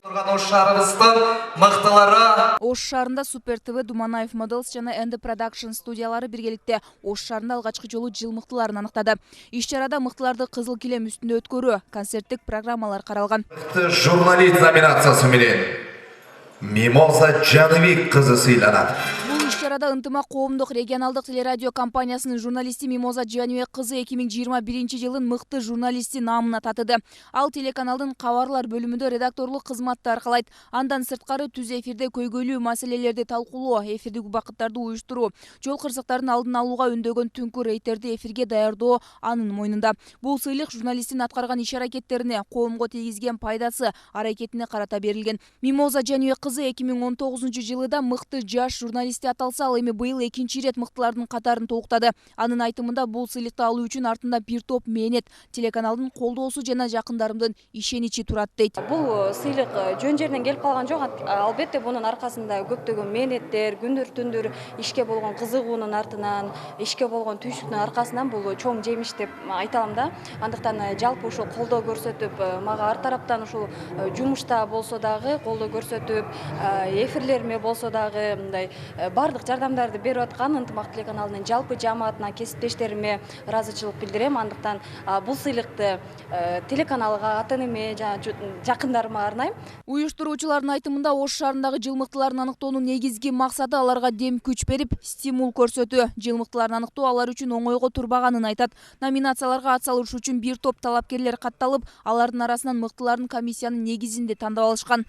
Ош шаарыбыздын мыктылары. Ош шаарында Супер ТВ, Думанаев Models жана Энди Production студиялары биргеликте Ош шаарында алгачкы жолу жыл мыктыларын аныктады. Иш-чарада мыктыларды кызыл килем үстүндө өткөрүү, концерттик программалар каралган. Журналист номинациясы менен Мимоза Жаныбек кызы сыйланат. Бул иш-чарада ынтымак коомдук регионалдык телерадио компаниясынын журналисти Мимоза Жаныбек кызы 2021 жылдын мыкты журналисти наамына татыды. Ал телеканалдын кабарлар бөлүмүндө редакторлук кызматты аркалайт. Андан сырткары түз эфирде көйгөйлүү маселелерди талкуулоо, эфирдик убакыттарды уюштуруу, жол кырсыктарын алдын алууга үндөгөн түнкү рейдтерди эфирге даярдоо анын мойнунда. Бул сыйлык журналисттин аткарган иш-аракеттерине, коомго тийгизген пайдасы, аракетине карата берилген. Мимоза Жаныбек кызы 2019 жылыда мыкты жаш журналисти аталса, ал эми быйыл экинчи ирет мыктылардын катарын толуктады. Анын айтымында бул сыйлыкты алуу үчүн артында бир топ мээнет, телеканалдын колдоосу жана жакындарымдын ишеничи турат дейт. Бул сыйлык жөн жерден келип калган жок. Албетте бунун аркасында көптөгөн мээнеттер, күндүр түндүр ишке болгон кызыгуунун артынан, ишке болгон түйшүктүн аркасынан бул чоң жемиш деп айта алам да. Андыктан жалпы ушул колдоо көрсөтүп, мага ар тараптан ушул жумушта болсо дагы колдоо көрсөтүп, эфирлериме болсо дагы мындай бардык жардамдарды берип аткан ынтымак телеканалынын жалпы жамаатына, кесиптештериме ыраазычылык билдирем. Андыктан бул сыйлыкты телеканалга, ата-энеме, жакындарыма арнайм. Уюштуруучулардын айтымында Ош шаарындагы жыл мыктыларын аныктоонун негизги максаты аларга дем күч берип, стимул көрсөтүү. Жыл мыктыларын аныктоо алар үчүн оңойго турбаганын айтат. Номинацияларга атсалышуу үчүн бир топ талапкерлер катталып, алардын арасынан мыктыларын комиссиянын негизинде тандап алышкан.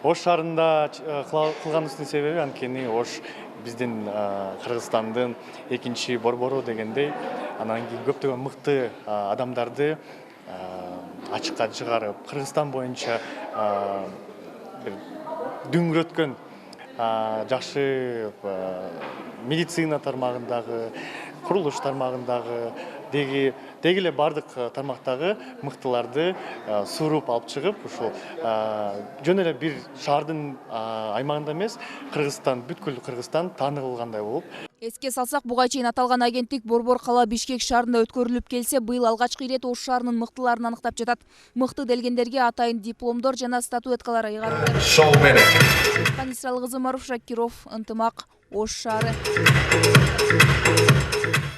Ош шаарында кылганыбыздын себеби анткени Ош биздин Кыргызстандын экинчи борбору дегендей, анан кийин көптөгөн мыкты адамдарды ачыкка чыгарып, Кыргызстан боюнча дүңгүрөткөн жакшы медицина тармагындагы, курулуш тармагындагы деги эле бардык тармактагы мыктыларды сууруп алып чыгып, ушул жөн эле бир шаардын аймагында эмес, Кыргызстан, бүткүл Кыргызстан таанылгандай болуп. Эске салсак, буга чейин аталган агенттик борбор кала Бишкек шаарында өткөрүлүп келсе, быйыл алгачкы ирет Ош шаарынын мыктыларын аныктап жатат. Мыкты делгендерге атайын дипломдор жана статуэткалар ыйгарылды. Исрал кызы, Маруф Шакиров, ынтымак, Ош шаары.